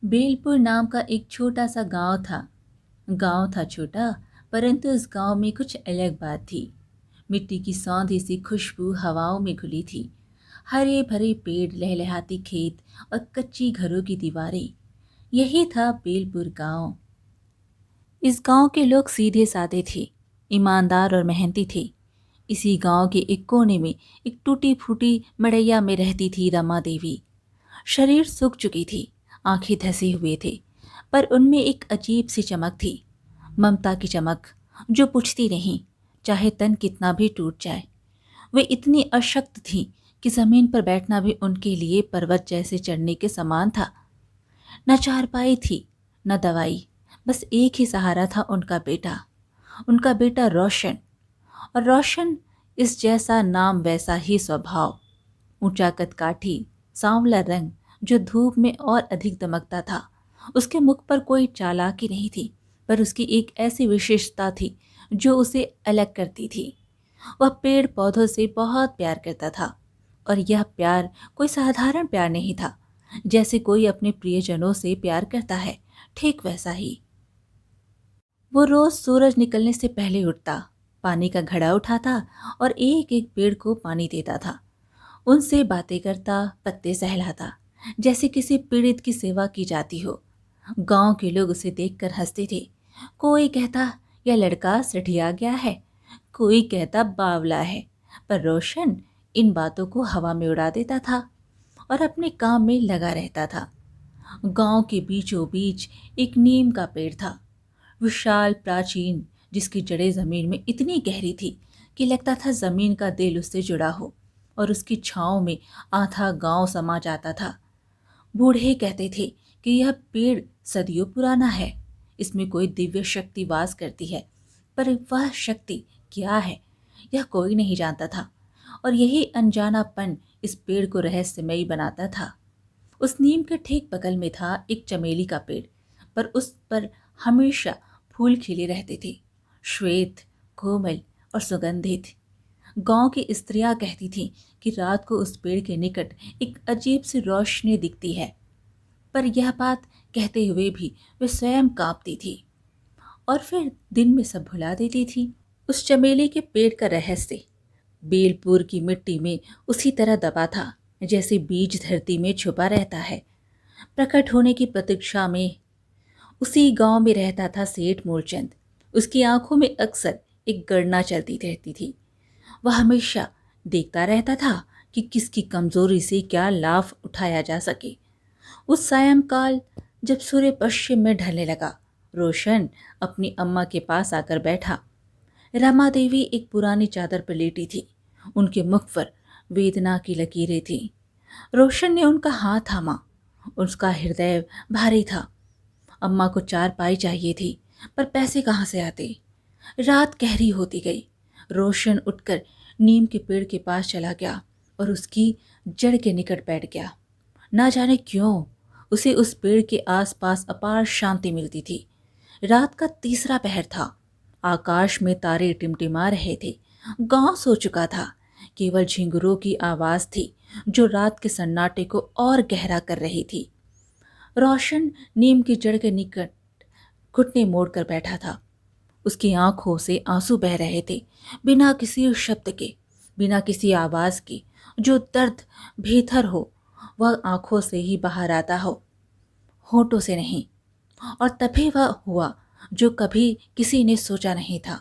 बेलपुर नाम का एक छोटा सा गांव था। गांव था छोटा, परंतु उस गांव में कुछ अलग बात थी। मिट्टी की सौंधी सी खुशबू हवाओं में घुली थी। हरे भरे पेड़, लहलहाती खेत और कच्ची घरों की दीवारें। यही था बेलपुर गांव। इस गांव के लोग सीधे साधे थे, ईमानदार और मेहनती थे। इसी गांव के एक कोने में एक टूटी फूटी मड़ैया में रहती थी रमा देवी। शरीर सूख चुकी थी, आंखें धसे हुए थे, पर उनमें एक अजीब सी चमक थी। ममता की चमक, जो पूछती नहीं, चाहे तन कितना भी टूट जाए। वे इतनी अशक्त थीं कि जमीन पर बैठना भी उनके लिए पर्वत जैसे चढ़ने के समान था। न चारपाई थी, न दवाई, बस एक ही सहारा था, उनका बेटा रोशन। और रोशन, इस जैसा नाम वैसा ही स्वभाव। ऊंचा कद काठी, सांवला रंग जो धूप में और अधिक दमकता था। उसके मुख पर कोई चालाकी नहीं थी, पर उसकी एक ऐसी विशेषता थी जो उसे अलग करती थी। वह पेड़ पौधों से बहुत प्यार करता था, और यह प्यार कोई साधारण प्यार नहीं था, जैसे कोई अपने प्रियजनों से प्यार करता है, ठीक वैसा ही। वो रोज सूरज निकलने से पहले उठता, पानी का घड़ा उठाता और एक एक पेड़ को पानी देता था। उनसे बातें करता, पत्ते सहलाता, जैसे किसी पीड़ित की सेवा की जाती हो। गांव के लोग उसे देखकर हंसते थे। कोई कहता यह लड़का सठिया गया है, कोई कहता बावला है, पर रोशन इन बातों को हवा में उड़ा देता था और अपने काम में लगा रहता था। गांव के बीचों बीच एक नीम का पेड़ था, विशाल, प्राचीन, जिसकी जड़ें जमीन में इतनी गहरी थी कि लगता था जमीन का दिल उससे जुड़ा हो, और उसकी छांव में आधा गांव समा जाता था। बूढ़े कहते थे कि यह पेड़ सदियों पुराना है, इसमें कोई दिव्य शक्ति वास करती है, पर वह शक्ति क्या है, यह कोई नहीं जानता था। और यही अनजानापन इस पेड़ को रहस्यमयी बनाता था। उस नीम के ठीक बगल में था एक चमेली का पेड़, पर उस पर हमेशा फूल खिले रहते थे, श्वेत, कोमल और सुगंधित। गांव की स्त्रियां कहती थीं कि रात को उस पेड़ के निकट एक अजीब सी रोशनी दिखती है, पर यह बात कहते हुए भी वे स्वयं कांपती थी और फिर दिन में सब भुला देती थी। उस चमेली के पेड़ का रहस्य बेलपुर की मिट्टी में उसी तरह दबा था, जैसे बीज धरती में छुपा रहता है। प्रकट होने की प्रतीक्षा में उसी गांव में रहता था सेठ मूलचंद। उसकी आंखों में अक्सर एक गणना चलती रहती थी। वह हमेशा देखता रहता था कि किसकी कमजोरी से क्या लाभ उठाया जा सके। उस सायंकाल, जब सूर्य पश्चिम में ढलने लगा, रोशन अपनी अम्मा के पास आकर बैठा। रमा देवी एक पुरानी चादर पर लेटी थी, उनके मुख पर वेदना की लकीरें थीं। रोशन ने उनका हाथ थामा, उसका हृदय भारी था। अम्मा को चारपाई चाहिए थी, पर पैसे कहाँ से आते। रात गहरी होती गई। रोशन उठकर नीम के पेड़ के पास चला गया और उसकी जड़ के निकट बैठ गया। ना जाने क्यों उसे उस पेड़ के आसपास अपार शांति मिलती थी। रात का तीसरा पहर था। आकाश में तारे टिमटिमा रहे थे। गांव सो चुका था। केवल झिंगुरों की आवाज थी जो रात के सन्नाटे को और गहरा कर रही थी। रोशन नीम की जड़ के निकट घुटने मोड़कर बैठा था। उसकी आंखों से आंसू बह रहे थे, बिना किसी शब्द के, बिना किसी आवाज के। जो दर्द भीतर हो वह आंखों से ही बाहर आता हो, होठों से नहीं। और तभी वह हुआ जो कभी किसी ने सोचा नहीं था।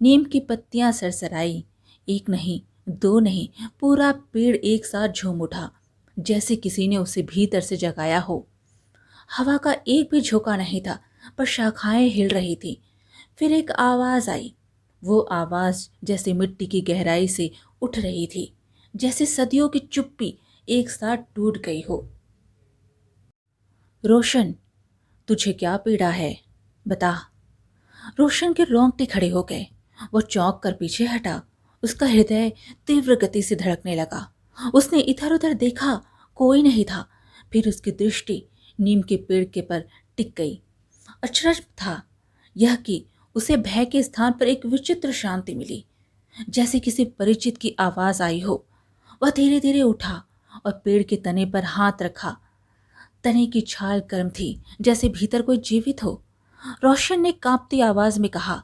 नीम की पत्तियां सरसराई, एक नहीं, दो नहीं, पूरा पेड़ एक साथ झूम उठा, जैसे किसी ने उसे भीतर से जगाया हो। हवा का एक भी झोंका नहीं था, पर शाखाएं हिल रही थी। फिर एक आवाज आई, वो आवाज जैसे मिट्टी की गहराई से उठ रही थी, जैसे सदियों की चुप्पी एक साथ टूट गई हो। रोशन, तुझे क्या पीड़ा है, बता। रोशन के रोंगटे खड़े हो गए। वो चौंक कर पीछे हटा। उसका हृदय तीव्र गति से धड़कने लगा। उसने इधर उधर देखा, कोई नहीं था। फिर उसकी दृष्टि नीम के पेड़ के पर टिक गई। अचरज था यह कि उसे भय के स्थान पर एक विचित्र शांति मिली, जैसे किसी परिचित की आवाज आई हो। वह धीरे धीरे उठा और पेड़ के तने पर हाथ रखा। तने की छाल गर्म थी, जैसे भीतर कोई जीवित हो। रोशन ने कांपती आवाज में कहा,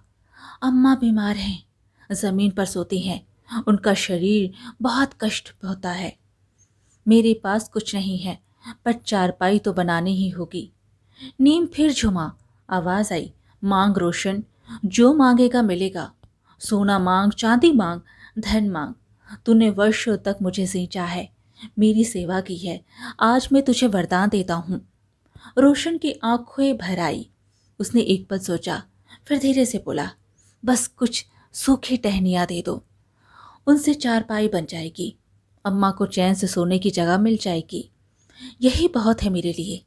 अम्मा बीमार हैं, जमीन पर सोती हैं, उनका शरीर बहुत कष्ट होता है। मेरे पास कुछ नहीं है, पर चारपाई तो बनानी ही होगी। नीम फिर झुमा। आवाज आई, मांग रोशन, जो मांगेगा मिलेगा। सोना मांग, चांदी मांग, धन मांग। तूने वर्षों तक मुझे सींचा है, मेरी सेवा की है, आज मैं तुझे वरदान देता हूँ। रोशन की आंखें भर आई। उसने एक पल सोचा, फिर धीरे से बोला, बस कुछ सूखी टहनियाँ दे दो, उनसे चारपाई बन जाएगी, अम्मा को चैन से सोने की जगह मिल जाएगी। यही बहुत है मेरे लिए।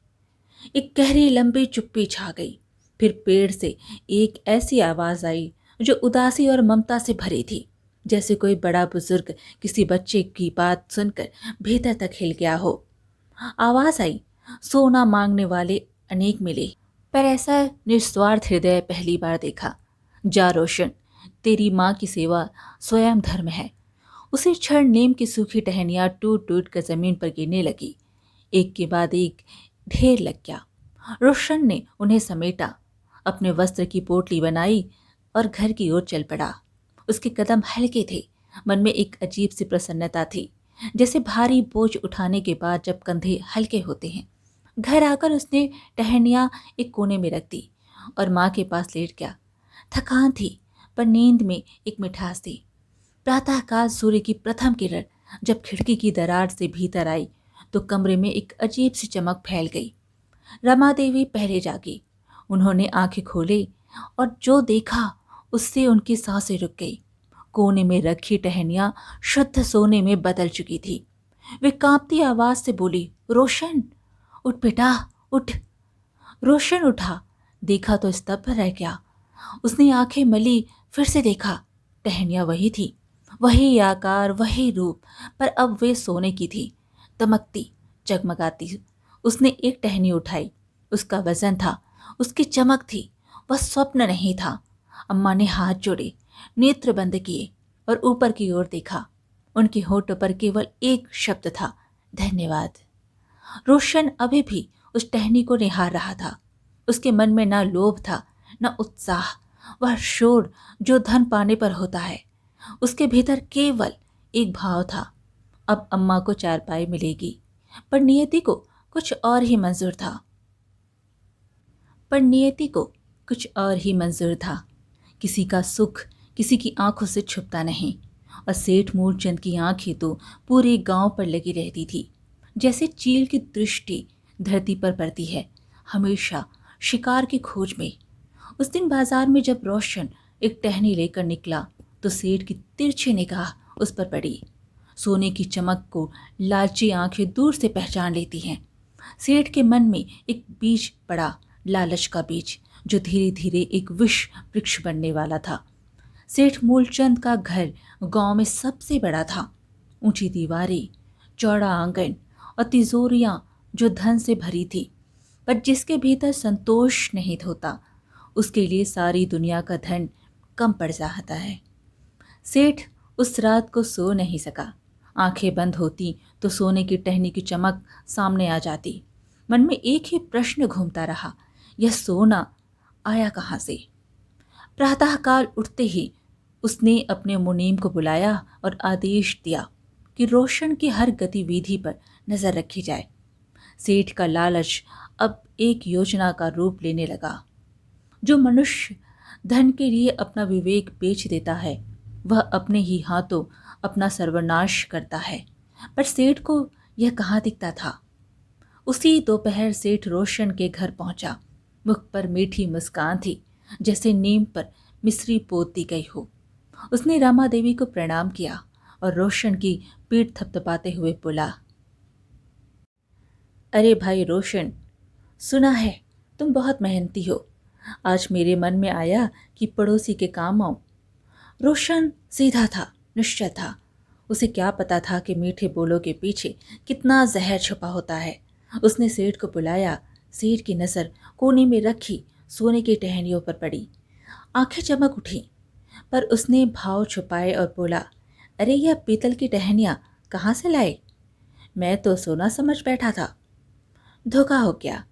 एक गहरी लंबी चुप्पी छा गई। फिर पेड़ से एक ऐसी आवाज आई जो उदासी और ममता से भरी थी, जैसे कोई बड़ा बुजुर्ग किसी बच्चे की बात सुनकर भीतर तक हिल गया हो। आवाज आई, सोना मांगने वाले अनेक मिले, पर ऐसा निस्वार्थ हृदय पहली बार देखा। जा रोशन, तेरी माँ की सेवा स्वयं धर्म है। उसी क्षण नीम की सूखी टहनियाँ टूट टूट कर जमीन पर गिरने लगी। एक के बाद एक ढेर लग गया। रोशन ने उन्हें समेटा, अपने वस्त्र की पोटली बनाई और घर की ओर चल पड़ा। उसके कदम हल्के थे, मन में एक अजीब सी प्रसन्नता थी, जैसे भारी बोझ उठाने के बाद जब कंधे हल्के होते हैं। घर आकर उसने टहनियाँ एक कोने में रख दी और माँ के पास लेट गया। थकान थी, पर नींद में एक मिठास थी। प्रातःकाल सूर्य की प्रथम किरण जब खिड़की की दरार से भीतर आई तो कमरे में एक अजीब सी चमक फैल गई। रमा देवी पहले जागी। उन्होंने आंखें खोली और जो देखा उससे उनकी सांसें रुक गई। कोने में रखी टहनियां शुद्ध सोने में बदल चुकी थी। वे कांपती आवाज से बोली, रोशन उठ बेटा उठ। रोशन उठा, देखा तो स्तब्ध रह गया। उसने आंखें मली, फिर से देखा, टहनियां वही थी, वही आकार, वही रूप, पर अब वे सोने की थी, दमकती, जगमगाती। उसने एक टहनी उठाई, उसका वजन था, उसकी चमक थी, वह स्वप्न नहीं था। अम्मा ने हाथ जोड़े, नेत्र बंद किए और ऊपर की ओर देखा। उनके होठों पर केवल एक शब्द था, धन्यवाद। रोशन अभी भी उस टहनी को निहार रहा था। उसके मन में न लोभ था, न उत्साह, वह शोर जो धन पाने पर होता है। उसके भीतर केवल एक भाव था, अब अम्मा को चारपाई मिलेगी। पर नियति को कुछ और ही मंजूर था। किसी का सुख किसी की आंखों से छुपता नहीं। और सेठ मूलचंद की आंखें तो पूरे गांव पर लगी रहती थी, जैसे चील की दृष्टि धरती पर पड़ती है, हमेशा शिकार की खोज में। उस दिन बाजार में जब रोशन एक टहनी लेकर निकला तो सेठ की तिरछी निगाह उस पर पड़ी। सोने की चमक को लालची आंखें दूर से पहचान लेती हैं। सेठ के मन में एक बीज पड़ा, लालच का बीज, जो धीरे धीरे एक विष वृक्ष बनने वाला था। सेठ मूलचंद का घर गांव में सबसे बड़ा था। ऊंची दीवारें, चौड़ा आंगन और तिजोरियां जो धन से भरी थी, पर जिसके भीतर संतोष नहीं होता, उसके लिए सारी दुनिया का धन कम पड़ जाता है। सेठ उस रात को सो नहीं सका। आंखें बंद होती तो सोने की टहनी की चमक सामने आ जाती। मन में एक ही प्रश्न घूमता रहा, यह सोना आया कहाँ से? प्रातःकाल उठते ही उसने अपने मुनीम को बुलाया और आदेश दिया कि रोशन की हर गतिविधि पर नजर रखी जाए। सेठ का लालच अब एक योजना का रूप लेने लगा। जो मनुष्य धन के लिए अपना विवेक बेच देता है, वह अपने ही हाथों अपना सर्वनाश करता है। पर सेठ को यह कहाँ दिखता था। उसी दोपहर सेठ रोशन के घर पहुंचा। मुख पर मीठी मुस्कान थी, जैसे नीम पर मिश्री पोत दी गई हो। उसने रमा देवी को प्रणाम किया और रोशन की पीठ थपथपाते हुए बोला, अरे भाई रोशन, सुना है तुम बहुत मेहनती हो। आज मेरे मन में आया कि पड़ोसी के काम आऊं। रोशन सीधा था, निश्चय था। उसे क्या पता था कि मीठे बोलों के पीछे कितना जहर छुपा होता है। उसने सेठ को बुलाया। सेठ की नज़र कोने में रखी सोने की टहनियों पर पड़ी। आंखें चमक उठी, पर उसने भाव छुपाए और बोला, अरे यह पीतल की टहनियाँ कहाँ से लाए? मैं तो सोना समझ बैठा था। धोखा हो गया।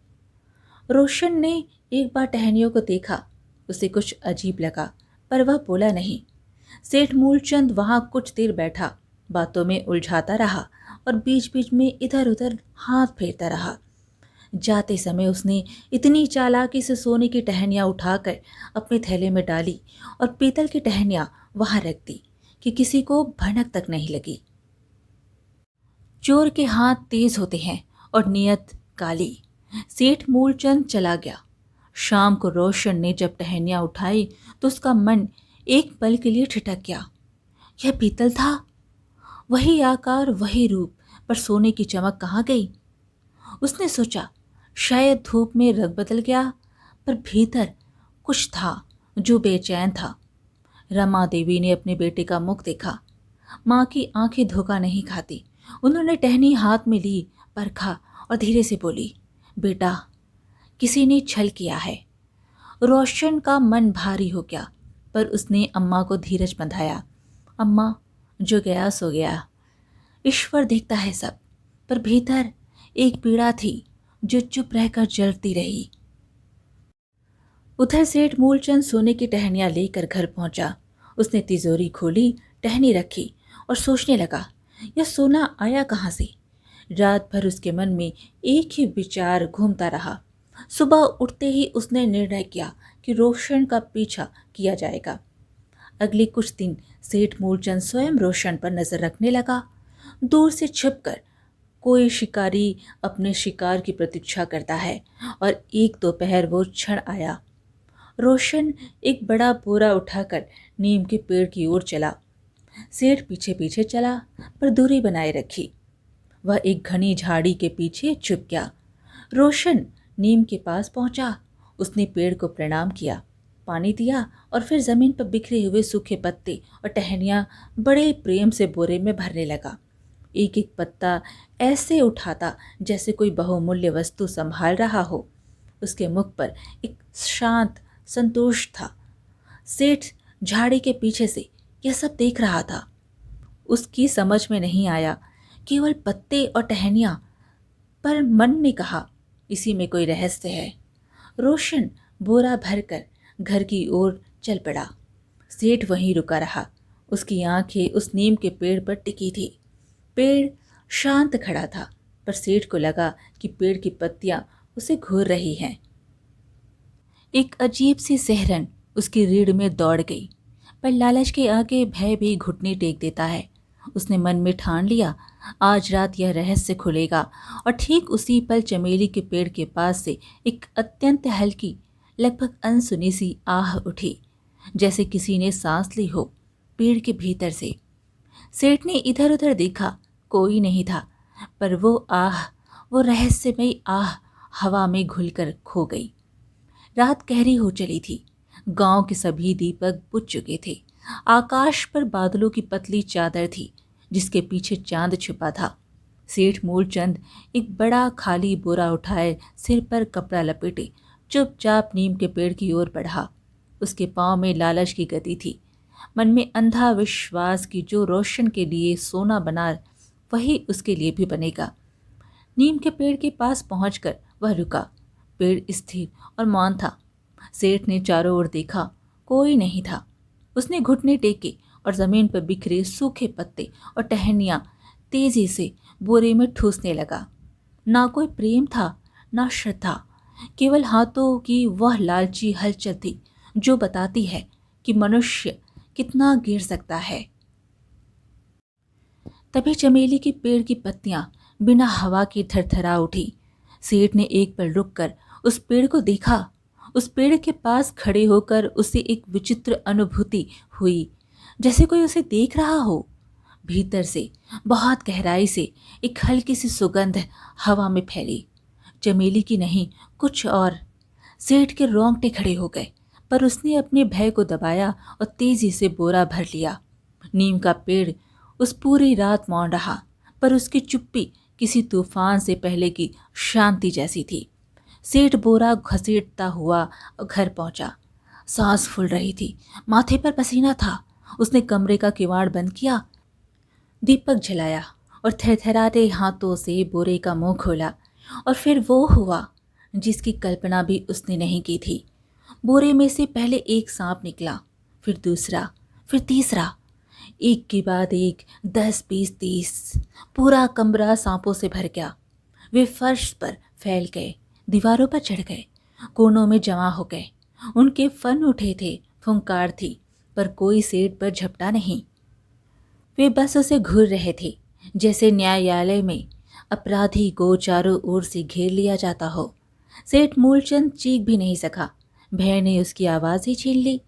रोशन ने एक बार टहनियों को देखा। उसे कुछ अजीब लगा, पर वह बोला नहीं। सेठ मूलचंद वहां कुछ देर बैठा, बातों में उलझाता रहा और बीच बीच में इधर उधर हाथ फेरता रहा। जाते समय उसने इतनी चालाकी से सोने की टहनियाँ उठाकर अपने थैले में डाली और पीतल की टहनियाँ वहां रख दी कि किसी को भनक तक नहीं लगी। चोर के हाथ तेज होते हैं और नियत काली। सेठ मूलचंद चला गया। शाम को रोशन ने जब टहनियाँ उठाई तो उसका मन एक पल के लिए ठिठक गया। यह पीतल था, वही आकार वही रूप, पर सोने की चमक कहाँ गई? उसने सोचा शायद धूप में रंग बदल गया, पर भीतर कुछ था जो बेचैन था। रमा देवी ने अपने बेटे का मुख देखा। माँ की आंखें धोखा नहीं खाती। उन्होंने टहनी हाथ में ली, परखा और धीरे से बोली, बेटा, किसी ने छल किया है। रोशन का मन भारी हो गया, पर उसने अम्मा को धीरज बंधाया। अम्मा, जो गया सो गया, ईश्वर देखता है सब। पर भीतर एक पीड़ा थी जो चुप रहकर जलती रही। उधर सेठ मूलचंद सोने की टहनियाँ लेकर घर पहुंचा। उसने तिजोरी खोली, टहनी रखी और सोचने लगा, यह सोना आया कहाँ से? रात भर उसके मन में एक ही विचार घूमता रहा। सुबह उठते ही उसने निर्णय किया कि रोशन का पीछा किया जाएगा। अगले कुछ दिन सेठ मूलचंद स्वयं रोशन पर नजर रखने लगा। दूर से छिपकर कोई शिकारी अपने शिकार की प्रतीक्षा करता है, और एक दोपहर वो क्षण आया। रोशन एक बड़ा बोरा उठाकर नीम के पेड़ की ओर चला। सेठ पीछे पीछे चला, पर दूरी बनाए रखी। वह एक घनी झाड़ी के पीछे छुप गया। रोशन नीम के पास पहुंचा। उसने पेड़ को प्रणाम किया, पानी दिया और फिर जमीन पर बिखरे हुए सूखे पत्ते और टहनियाँ बड़े प्रेम से बोरे में भरने लगा। एक एक पत्ता ऐसे उठाता जैसे कोई बहुमूल्य वस्तु संभाल रहा हो। उसके मुख पर एक शांत संतोष था। सेठ झाड़ी के पीछे से यह सब देख रहा था। उसकी समझ में नहीं आया, केवल पत्ते और टहनियाँ, पर मन ने कहा, इसी में कोई रहस्य है। रोशन बोरा भरकर घर की ओर चल पड़ा। सेठ वहीं रुका रहा। उसकी आंखें उस नीम के पेड़ पर टिकी थी। पेड़ शांत खड़ा था, पर सेठ को लगा कि पेड़ की पत्तियां उसे घूर रही हैं। एक अजीब सी सिहरन उसकी रीढ़ में दौड़ गई, पर लालच के आगे भय भी घुटने टेक देता है। उसने मन में ठान लिया, आज रात यह रहस्य खुलेगा। और ठीक उसी पल चमेली के पेड़ के पास से एक अत्यंत हल्की, लगभग अनसुनी सी आह उठी, जैसे किसी ने सांस ली हो पेड़ के भीतर से। सेठ ने इधर उधर देखा, कोई नहीं था, पर वो आह, वो रहस्यमयी आह हवा में घुलकर खो गई। रात गहरी हो चली थी। गांव के सभी दीपक बुझ चुके थे। आकाश पर बादलों की पतली चादर थी, जिसके पीछे चांद छुपा था। सेठ मूलचंद एक बड़ा खाली बोरा उठाए, सिर पर कपड़ा लपेटे चुपचाप नीम के पेड़ की ओर बढ़ा। उसके पांव में लालच की गति थी, मन में अंधा विश्वास कि जो रोशन के लिए सोना बना वही उसके लिए भी बनेगा। नीम के पेड़ के पास पहुंचकर वह रुका। पेड़ स्थिर और मौन था। सेठ ने चारों ओर देखा, कोई नहीं था। उसने घुटने टेके और जमीन पर बिखरे सूखे पत्ते और टहनियां तेजी से बोरे में ठूसने लगा। ना कोई प्रेम था, ना श्रद्धा, केवल हाथों की वह लालची हलचल थी जो बताती है कि मनुष्य कितना गिर सकता है। तभी चमेली के पेड़ की पत्तियां बिना हवा के थरथरा उठी। सेठ ने एक पल रुककर उस पेड़ को देखा। उस पेड़ के पास खड़े होकर उसे एक विचित्र अनुभूति हुई, जैसे कोई उसे देख रहा हो। भीतर से, बहुत गहराई से एक हल्की सी सुगंध हवा में फैली। चमेली की नहीं, कुछ और। सेठ के रोंगटे खड़े हो गए, पर उसने अपने भय को दबाया और तेजी से बोरा भर लिया। नीम का पेड़ उस पूरी रात मौन रहा, पर उसकी चुप्पी किसी तूफान से पहले की शांति जैसी थी। सेठ बोरा घसीटता हुआ घर पहुंचा। सांस फूल रही थी, माथे पर पसीना था। उसने कमरे का किवाड़ बंद किया, दीपक जलाया और थरथराते हाथों से बोरे का मुंह खोला। और फिर वो हुआ जिसकी कल्पना भी उसने नहीं की थी। बोरे में से पहले एक सांप निकला, फिर दूसरा, फिर तीसरा, एक के बाद एक, 10, 20, 30। पूरा कमरा सांपों से भर गया। वे फर्श पर फैल गए, दीवारों पर चढ़ गए, कोनों में जमा हो गए। उनके फन उठे थे, फुंकार थी, पर कोई सेठ पर झपटा नहीं। वे बस उसे घूर रहे थे, जैसे न्यायालय में अपराधी को चारों ओर से घेर लिया जाता हो। सेठ मूलचंद चीख भी नहीं सका, भय ने उसकी आवाज़ ही छीन ली।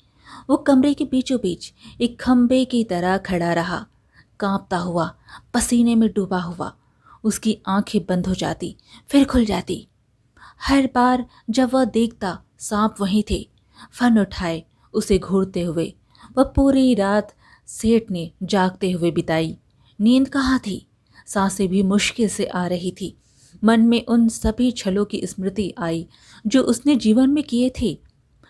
वो कमरे के बीचों बीच एक खंबे की तरह खड़ा रहा, कांपता हुआ, पसीने में डूबा हुआ। उसकी आंखें बंद हो जाती, फिर खुल जाती। हर बार जब वह देखता सांप वहीं थे, फन उठाए उसे घूरते हुए। वह पूरी रात सेठ ने जागते हुए बिताई। नींद कहाँ थी, सांसें भी मुश्किल से आ रही थी। मन में उन सभी छलों की स्मृति आई जो उसने जीवन में किए थे।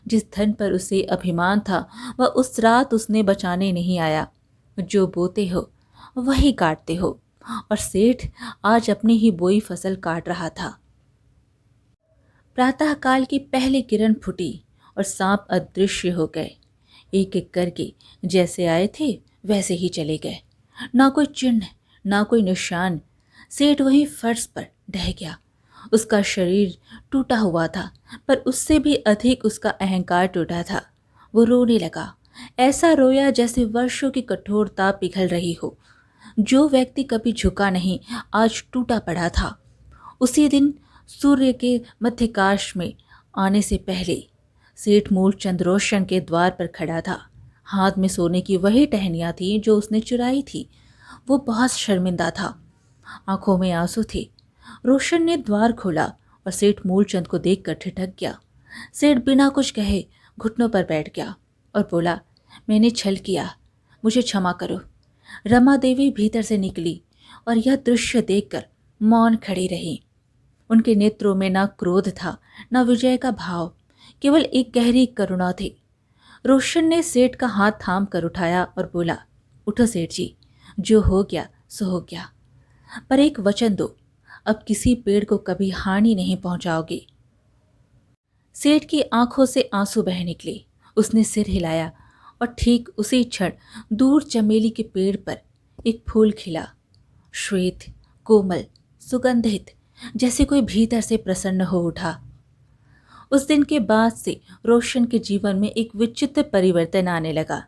जिस धन पर उसे अभिमान था, वह उस रात उसने बचाने नहीं आया। जो बोते हो वही काटते हो, और सेठ आज अपनी ही बोई फसल काट रहा था। प्रातःकाल की पहली किरण फूटी और सांप अदृश्य हो गए। एक एक करके जैसे आए थे वैसे ही चले गए। ना कोई चिन्ह, ना कोई निशान। सेठ वहीं फर्श पर ढह गया। उसका शरीर टूटा हुआ था, पर उससे भी अधिक उसका अहंकार टूटा था। वो रोने लगा, ऐसा रोया जैसे वर्षों की कठोरता पिघल रही हो। जो व्यक्ति कभी झुका नहीं, आज टूटा पड़ा था। उसी दिन सूर्य के मध्यकाश में आने से पहले सेठ मूलचंद रोशन के द्वार पर खड़ा था। हाथ में सोने की वही टहनियाँ थी जो उसने चुराई थी। वो बहुत शर्मिंदा था, आंखों में आंसू थे। रोशन ने द्वार खोला और सेठ मूलचंद को देखकर ठिठक गया। सेठ बिना कुछ कहे घुटनों पर बैठ गया और बोला, मैंने छल किया, मुझे क्षमा करो। रमा देवी भीतर से निकली और यह दृश्य देखकर मौन खड़ी रही। उनके नेत्रों में ना क्रोध था, ना विजय का भाव, केवल एक गहरी करुणा थी। रोशन ने सेठ का हाथ थाम कर उठाया और बोला, उठो सेठ जी, जो हो गया सो हो गया, पर एक वचन दो, अब किसी पेड़ को कभी हानि नहीं पहुंचाओगे। सेठ की आंखों से आंसू बह निकले। उसने सिर हिलाया और ठीक उसी क्षण दूर चमेली के पेड़ पर एक फूल खिला, श्वेत, कोमल, सुगंधित, जैसे कोई भीतर से प्रसन्न हो उठा। उस दिन के बाद से रोशन के जीवन में एक विचित्र परिवर्तन आने लगा।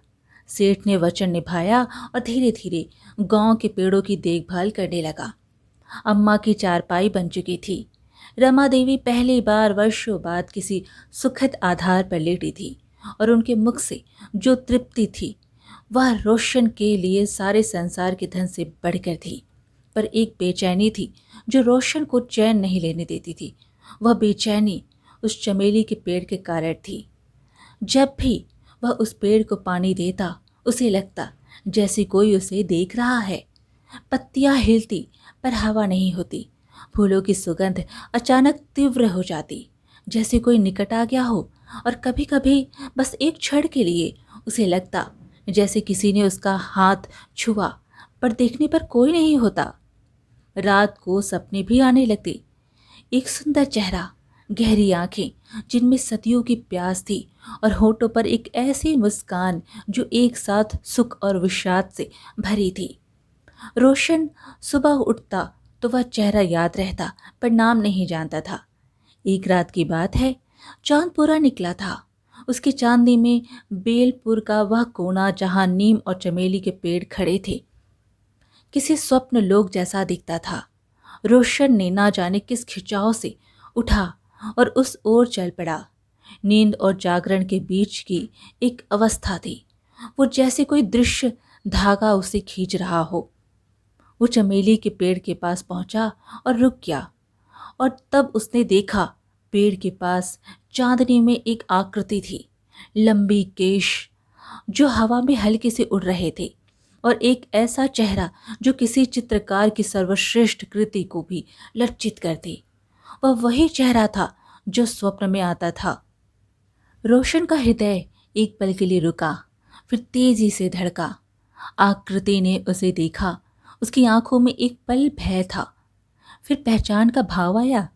सेठ ने वचन निभाया और धीरे धीरे गांव के पेड़ों की देखभाल करने लगा। अम्मा की चारपाई बन चुकी थी। रमा देवी पहली बार वर्षों बाद किसी सुखद आधार पर लेटी थी और उनके मुख से जो तृप्ति थी वह रोशन के लिए सारे संसार के धन से बढ़कर थी। पर एक बेचैनी थी जो रोशन को चैन नहीं लेने देती थी। वह बेचैनी उस चमेली के पेड़ के कारण थी। जब भी वह उस पेड़ को पानी देता, उसे लगता जैसे कोई उसे देख रहा है। पत्तियां हिलती पर हवा नहीं होती। फूलों की सुगंध अचानक तीव्र हो जाती, जैसे कोई निकट आ गया हो। और कभी कभी बस एक क्षण के लिए उसे लगता जैसे किसी ने उसका हाथ छुआ, पर देखने पर कोई नहीं होता। रात को सपने भी आने लगते। एक सुंदर चेहरा, गहरी आंखें जिनमें सदियों की प्यास थी, और होठों पर एक ऐसी मुस्कान जो एक साथ सुख और विषाद से भरी थी। रोशन सुबह उठता तो वह चेहरा याद रहता, पर नाम नहीं जानता था। एक रात की बात है, चांद पूरा निकला था। उसकी चांदनी में बेलपुर का वह कोना जहां नीम और चमेली के पेड़ खड़े थे किसी स्वप्न लोक जैसा दिखता था। रोशन ने ना जाने किस खिंचाव से उठा और उस ओर चल पड़ा। नींद और जागरण के बीच की एक अवस्था थी। वो जैसे कोई दृश्य धागा उसे खींच रहा हो। वो चमेली के पेड़ के पास पहुंचा और रुक गया, और तब उसने देखा पेड़ के पास चांदनी में एक आकृति थी। लंबी केश जो हवा में हल्के से उड़ रहे थे, और एक ऐसा चेहरा जो किसी चित्रकार की सर्वश्रेष्ठ कृति को भी लज्जित कर दे। वह वही चेहरा था जो स्वप्न में आता था। रोशन का हृदय एक पल के लिए रुका, फिर तेजी से धड़का। आकृति ने उसे देखा। उसकी आंखों में एक पल भय था, फिर पहचान का भाव आया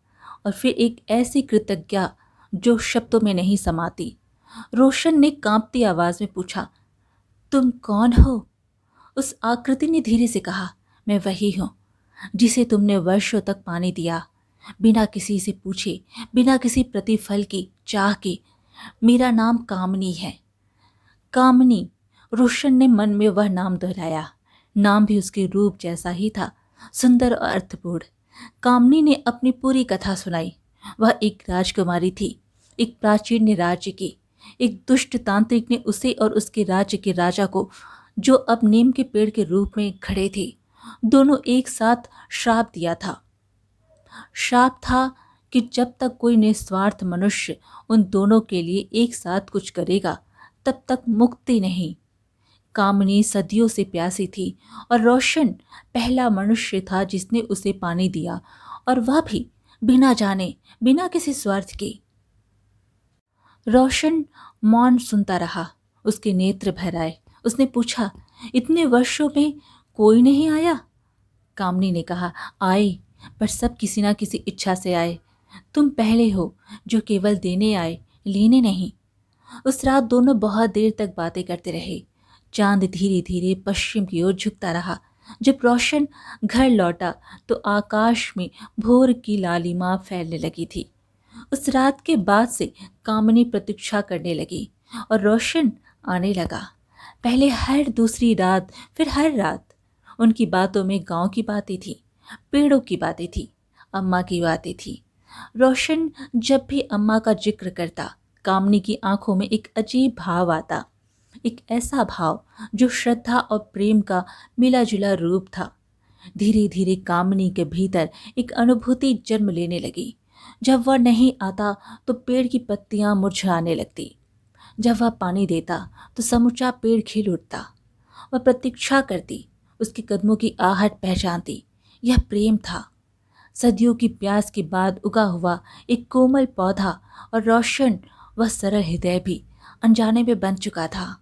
और फिर एक ऐसी कृतज्ञता जो शब्दों में नहीं समाती। रोशन ने कांपती आवाज में पूछा, तुम कौन हो? उस आकृति ने धीरे से कहा, मैं वही हूं जिसे तुमने वर्षों तक पानी दिया, बिना किसी से पूछे, बिना किसी प्रतिफल की चाह के। मेरा नाम कामनी है। कामनी। रोशन ने मन में वह नाम दोहराया। नाम भी उसके रूप जैसा ही था, सुंदर और अर्थपूर्ण। कामनी ने अपनी पूरी कथा सुनाई। वह एक राजकुमारी थी, एक प्राचीन राज्य की। एक दुष्ट तांत्रिक ने उसे और उसके राज्य के राजा को, जो अब नीम के पेड़ के रूप में खड़े थे, दोनों एक साथ श्राप दिया था। श्राप था कि जब तक कोई निस्वार्थ मनुष्य उन दोनों के लिए एक साथ कुछ करेगा, तब तक मुक्ति नहीं। कामनी सदियों से प्यासी थी और रोशन पहला मनुष्य था जिसने उसे पानी दिया, और वह भी बिना जाने, बिना किसी स्वार्थ के। रोशन मौन सुनता रहा। उसके नेत्र भर आए। उसने पूछा, इतने वर्षों में कोई नहीं आया? कामनी ने कहा, आए, पर सब किसी ना किसी इच्छा से आए। तुम पहले हो जो केवल देने आए, लेने नहीं। उस रात दोनों बहुत देर तक बातें करते रहे। चांद धीरे धीरे पश्चिम की ओर झुकता रहा। जब रोशन घर लौटा तो आकाश में भोर की लालिमा फैलने लगी थी। उस रात के बाद से कामनी प्रतीक्षा करने लगी और रोशन आने लगा। पहले हर दूसरी रात, फिर हर रात। उनकी बातों में गांव की बातें थी, पेड़ों की बातें थी, अम्मा की बातें थी। रोशन जब भी अम्मा का जिक्र करता, कामनी की आंखों में एक अजीब भाव आता, एक ऐसा भाव जो श्रद्धा और प्रेम का मिला जुला रूप था। धीरे धीरे कामनी के भीतर एक अनुभूति जन्म लेने लगी। जब वह नहीं आता तो पेड़ की पत्तियां मुरझाने लगती। जब वह पानी देता तो समूचा पेड़ खिल उठता। वह प्रतीक्षा करती, उसके कदमों की आहट पहचानती। यह प्रेम था, सदियों की प्यास के बाद उगा हुआ एक कोमल पौधा, और रोशन, वह सरल हृदय भी अनजाने में बन चुका था।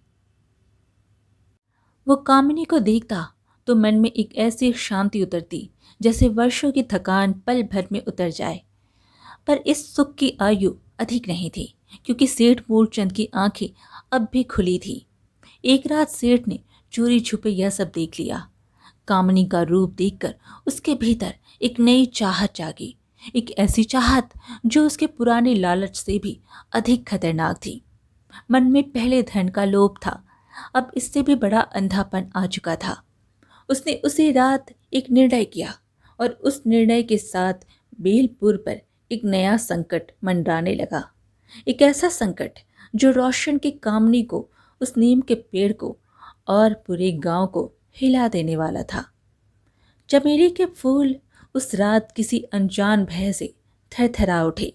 वो कामिनी को देखता तो मन में एक ऐसी शांति उतरती जैसे वर्षों की थकान पल भर में उतर जाए। पर इस सुख की आयु अधिक नहीं थी, क्योंकि सेठ मूलचंद की आंखें अब भी खुली थी। एक रात सेठ ने चोरी छुपे यह सब देख लिया। कामनी का रूप देखकर उसके भीतर एक नई चाहत जागी, एक ऐसी चाहत जो उसके पुराने लालच से भी अधिक खतरनाक थी। मन में पहले धन का लोभ था, अब इससे भी बड़ा अंधापन आ चुका था। उसने उसी रात एक निर्णय किया, और उस निर्णय के साथ बेलपुर पर एक नया संकट मंडराने लगा। एक ऐसा संकट जो रोशन की कामनी को, उस नीम के पेड़ को और पूरे गांव को हिला देने वाला था। चमेली के फूल उस रात किसी अनजान भय से थरथरा उठे।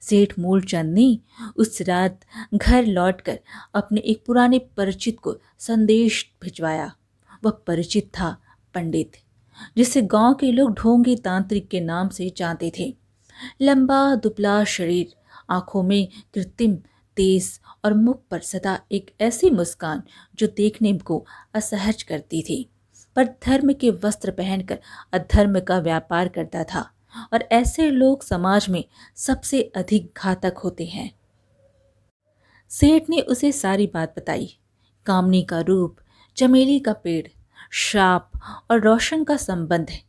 सेठ मूलचंद ने उस रात घर लौटकर अपने एक पुराने परिचित को संदेश भिजवाया। वह परिचित था पंडित, जिसे गांव के लोग ढोंगी तांत्रिक के नाम से जानते थे। लंबा दुबला शरीर, आंखों में कृत्रिम तेज और मुख पर सदा एक ऐसी मुस्कान जो देखने को असहज करती थी, पर धर्म के वस्त्र पहनकर अधर्म का व्यापार करता था, और ऐसे लोग समाज में सबसे अधिक घातक होते हैं। सेठ ने उसे सारी बात बताई, कामनी का रूप, चमेली का पेड़, श्राप और रोशन का संबंध है।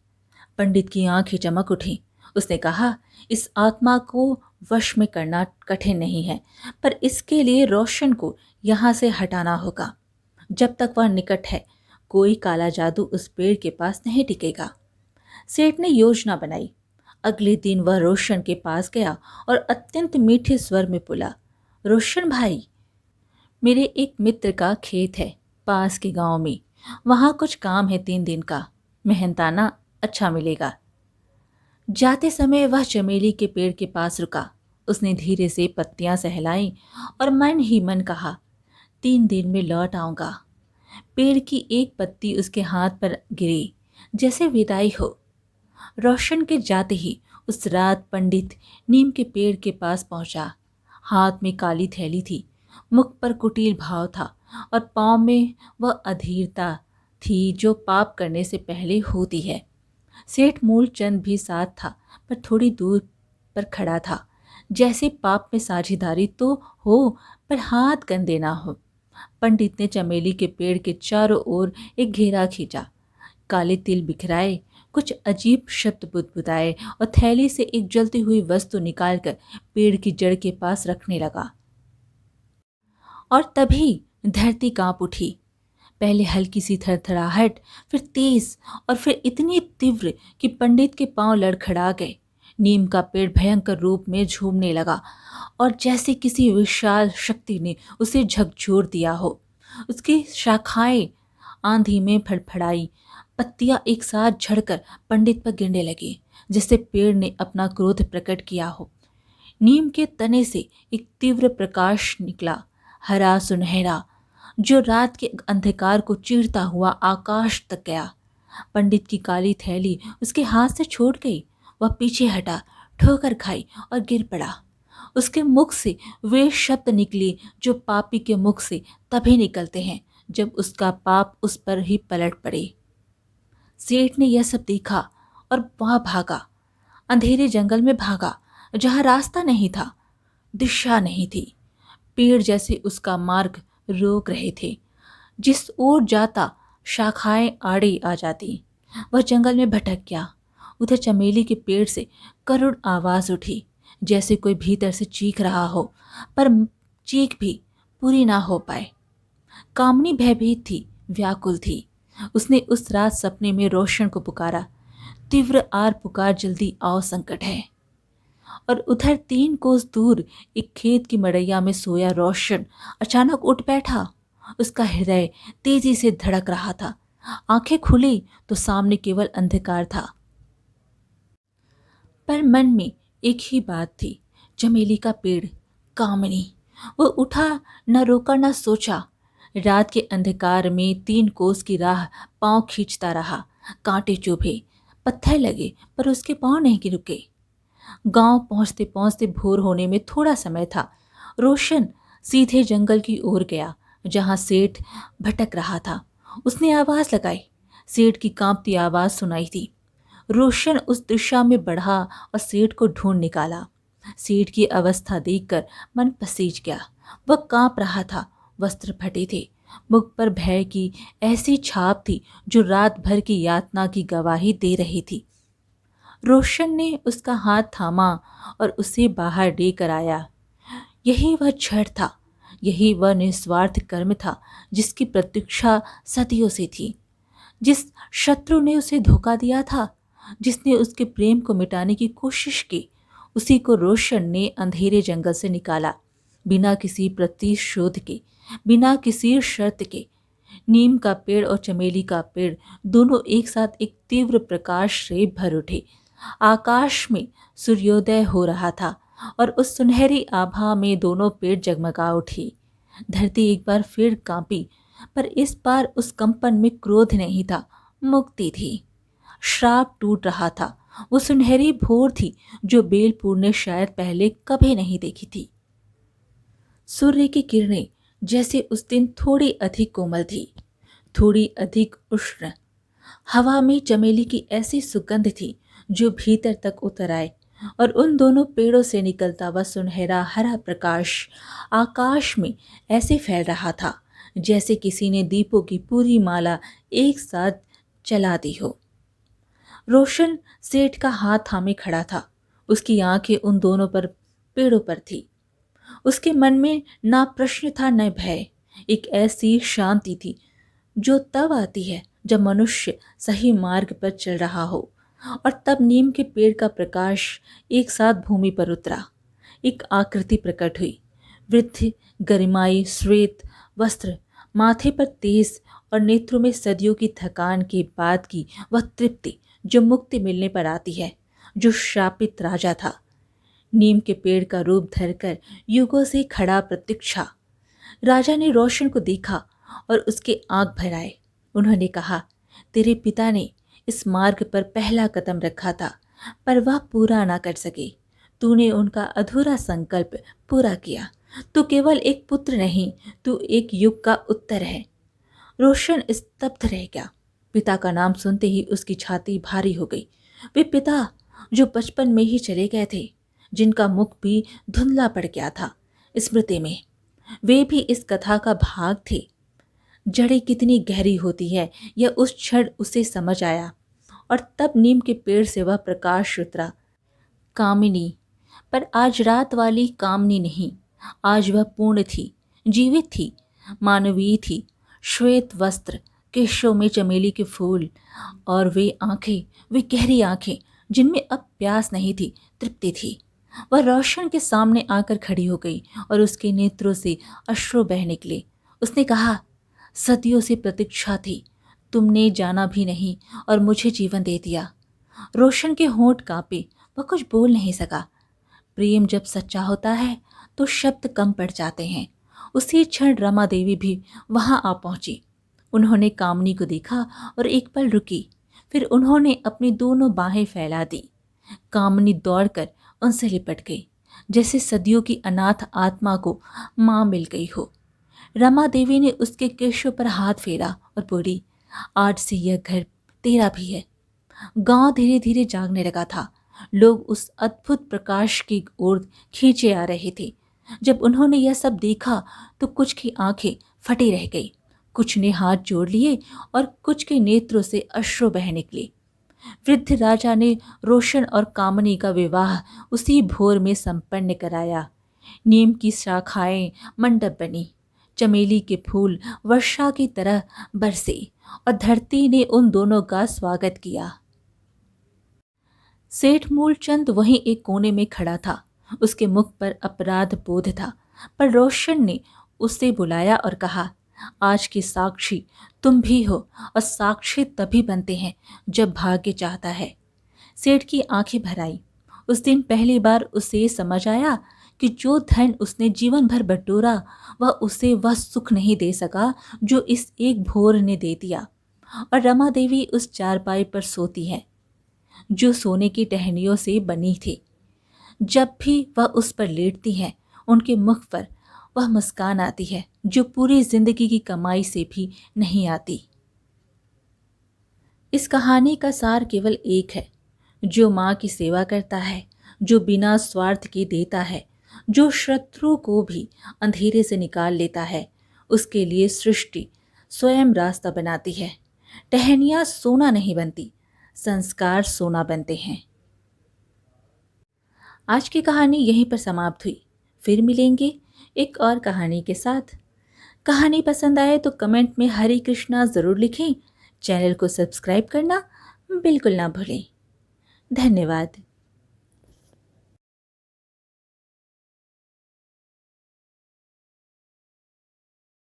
पंडित की आंखें चमक उठी। उसने कहा, इस आत्मा को वश में करना कठिन नहीं है, पर इसके लिए रोशन को यहाँ से हटाना होगा। जब तक वह निकट है, कोई काला जादू उस पेड़ के पास नहीं टिकेगा। सेठ ने योजना बनाई। अगले दिन वह रोशन के पास गया और अत्यंत मीठे स्वर में बोला, रोशन भाई, मेरे एक मित्र का खेत है पास के गांव में। वहाँ कुछ काम है 3 दिन का, मेहनताना अच्छा मिलेगा। जाते समय वह चमेली के पेड़ के पास रुका। उसने धीरे से पत्तियां सहलाई और मन ही मन कहा, 3 दिन में लौट आऊंगा। पेड़ की एक पत्ती उसके हाथ पर गिरी, जैसे विदाई हो। रोशन के जाते ही उस रात पंडित नीम के पेड़ के पास पहुंचा। हाथ में काली थैली थी, मुख पर कुटिल भाव था, और पांव में वह अधीरता थी जो पाप करने से पहले होती है। सेठ मूलचंद भी साथ था, पर थोड़ी दूर पर खड़ा था, जैसे पाप में साझेदारी तो हो पर हाथ गंदे ना हो। पंडित ने चमेली के पेड़ के चारों ओर एक घेरा खींचा, काले तिल बिखराए, कुछ अजीब शब्द बुदबुदाए और थैली से एक जलती हुई वस्तु निकालकर पेड़ की जड़ के पास रखने लगा। और तभी धरती कांप उठी। पहले हल्की सी थरथराहट, फिर तेज, और फिर इतनी तीव्र कि पंडित के पांव लड़खड़ा गए। नीम का पेड़ भयंकर रूप में झूमने लगा और जैसे किसी विशाल शक्ति ने उसे झकझोर दिया हो। उसकी शाखाएं आंधी में फड़फड़ाई, पत्तियां एक साथ झड़कर पंडित पर गिरने लगी, जिससे पेड़ ने अपना क्रोध प्रकट किया हो। नीम के तने से एक तीव्र प्रकाश निकला, हरा सुनहरा, जो रात के अंधकार को चीरता हुआ आकाश तक गया। पंडित की काली थैली उसके हाथ से छूट गई। वह पीछे हटा, ठोकर खाई और गिर पड़ा। उसके मुख से वे शब्द निकले जो पापी के मुख से तभी निकलते हैं जब उसका पाप उस पर ही पलट पड़े। सेठ ने यह सब देखा और वह भागा, अंधेरे जंगल में भागा, जहां रास्ता नहीं था, दिशा नहीं थी। पेड़ जैसे उसका मार्ग रोक रहे थे। जिस ओर जाता शाखाएं आड़ी आ जाती। वह जंगल में भटक गया। उधर चमेली के पेड़ से करुण आवाज उठी, जैसे कोई भीतर से चीख रहा हो, पर चीख भी पूरी ना हो पाए। कामनी भयभीत थी, व्याकुल थी। उसने उस रात सपने में रोशन को पुकारा, तीव्र आर पुकार, जल्दी आओ, संकट है। और उधर 3 कोस दूर एक खेत की मड़ैया में सोया रोशन अचानक उठ बैठा। उसका हृदय तेजी से धड़क रहा था। आंखें खुली तो सामने केवल अंधकार था, पर मन में एक ही बात थी, चमेली का पेड़, कामिनी। वो उठा, न रोका न सोचा। रात के अंधकार में 3 कोस की राह पांव खींचता रहा। कांटे चुभे, पत्थर लगे, पर उसके पांव नहीं रुके। गांव पहुंचते पहुंचते भोर होने में थोड़ा समय था। रोशन सीधे जंगल की ओर गया, जहां सेठ भटक रहा था। उसने आवाज लगाई। सेठ की कांपती आवाज सुनाई थी। रोशन उस दिशा में बढ़ा और सेठ को ढूंढ निकाला। सेठ की अवस्था देखकर मन पसीज गया। वह कांप रहा था, वस्त्र फटे थे, मुख पर भय की ऐसी छाप थी जो रात भर की यातना की गवाही दे रही थी। रोशन ने उसका हाथ थामा और उसे बाहर लेकर आया। यही वह क्षण था, यही वह निस्वार्थ कर्म था जिसकी प्रतीक्षा सदियों से थी। जिस शत्रु ने उसे धोखा दिया था, जिसने उसके प्रेम को मिटाने की कोशिश की, उसी को रोशन ने अंधेरे जंगल से निकाला, बिना किसी प्रतिशोध के, बिना किसी शर्त के। नीम का पेड़ और चमेली का पेड़ दोनों एक साथ एक तीव्र प्रकाश से भर उठे। आकाश में सूर्योदय हो रहा था और उस सुनहरी आभा में दोनों पेड़ जगमगा उठी। धरती एक बार फिर कांपी, पर इस बार उस कंपन में क्रोध नहीं था, मुक्ति थी। श्राप टूट रहा था। वो सुनहरी भोर थी जो बेलपुर ने शायद पहले कभी नहीं देखी थी। सूर्य की किरणें जैसे उस दिन थोड़ी अधिक कोमल थी, थोड़ी अधिक उष्ण। हवा में चमेली की ऐसी सुगंध थी जो भीतर तक उतर आए, और उन दोनों पेड़ों से निकलता हुआ सुनहरा हरा प्रकाश आकाश में ऐसे फैल रहा था जैसे किसी ने दीपों की पूरी माला एक साथ जला दी हो। रोशन सेठ का हाथ थामे खड़ा था। उसकी आंखें उन दोनों पर पेड़ों पर थी। उसके मन में ना प्रश्न था न भय। एक ऐसी शांति थी जो तब आती है जब मनुष्य सही मार्ग पर चल रहा हो। और तब नीम के पेड़ का प्रकाश एक साथ भूमि पर उतरा। एक आकृति प्रकट हुई, वृद्ध, गरिमाई, श्वेत वस्त्र, माथे पर तेज और नेत्रों में सदियों की थकान के बाद की वह तृप्ति जो मुक्ति मिलने पर आती है, जो शापित राजा था। नीम के पेड़ का रूप धरकर युगों से खड़ा प्रतीक्षा। राजा ने रोशन को देखा और उसके आंख भर आए। उन्होंने कहा, तेरे पिता ने इस मार्ग पर पहला कदम रखा था, पर वह पूरा ना कर सके। तूने उनका अधूरा संकल्प पूरा किया। तू केवल एक पुत्र नहीं, तू एक युग का उत्तर है। रोशन स्तब्ध रह गया। पिता का नाम सुनते ही उसकी छाती भारी हो गई। वे पिता जो बचपन में ही चले गए थे, जिनका मुख भी धुंधला पड़ गया था स्मृति में, वे भी इस कथा का भाग थे। जड़ें कितनी गहरी होती है यह उस क्षण उसे समझ आया, और तब नीम के पेड़ से वह प्रकाश उतरा। कामिनी, पर आज रात वाली कामनी नहीं, आज वह पूर्ण थी, जीवित थी, मानवीय थी। श्वेत वस्त्र, केशों में चमेली के फूल, और वे आंखें, वे गहरी आंखें जिनमें अब प्यास नहीं थी, तृप्ति थी। वह रोशन के सामने आकर खड़ी हो गई और उसके नेत्रों से अश्रु बह निकले। उसने कहा, सदियों से प्रतीक्षा थी, तुमने जाना भी नहीं और मुझे जीवन दे दिया। रोशन के होंठ कांपे, वह कुछ बोल नहीं सका। प्रेम जब सच्चा होता है तो शब्द कम पड़ जाते हैं। उसी क्षण रमा देवी भी वहां आ पहुंची। उन्होंने कामनी को देखा और एक पल रुकी, फिर उन्होंने अपनी दोनों बाहें फैला दी। कामनी दौड़कर उनसे लिपट गई, जैसे सदियों की अनाथ आत्मा को मां मिल गई हो। रमा देवी ने उसके केशों पर हाथ फेरा और बोली, आज से यह घर तेरा भी है। गांव धीरे धीरे जागने लगा था। लोग उस अद्भुत प्रकाश की ओर खींचे आ रहे थे। जब उन्होंने यह सब देखा तो कुछ की आंखें फटी रह गई, कुछ ने हाथ जोड़ लिए और कुछ के नेत्रों से अश्रु बह निकले। वृद्ध राजा ने रोशन और कामनी का विवाह उसी भोर में संपन्न कराया। नीम की शाखाएं मंडप बनी, चमेली के फूल वर्षा की तरह बरसे और धरती ने उन दोनों का स्वागत किया। सेठ मूलचंद वहीं एक कोने में खड़ा था। उसके मुख पर अपराध बोध था, पर रोशन ने उसे बुलाया और कहा, आज की साक्षी तुम भी हो, और साक्षी तभी बनते हैं जब भाग्य चाहता है। सेठ की आंखें भर आई। उस दिन पहली बार उसे समझ आया कि जो धन उसने जीवन भर बटोरा वह उसे वह सुख नहीं दे सका जो इस एक भोर ने दे दिया। और रमा देवी उस चारपाई पर सोती है जो सोने की टहनियों से बनी थी। जब भी वह उस पर लेटती है, उनके मुख पर वह मुस्कान आती है जो पूरी जिंदगी की कमाई से भी नहीं आती। इस कहानी का सार केवल एक है, जो माँ की सेवा करता है, जो बिना स्वार्थ के देता है, जो शत्रु को भी अंधेरे से निकाल लेता है, उसके लिए सृष्टि स्वयं रास्ता बनाती है। टहनियाँ सोना नहीं बनती, संस्कार सोना बनते हैं। आज की कहानी यहीं पर समाप्त हुई। फिर मिलेंगे एक और कहानी के साथ। कहानी पसंद आए तो कमेंट में हरे कृष्णा ज़रूर लिखें। चैनल को सब्सक्राइब करना बिल्कुल ना भूलें। धन्यवाद।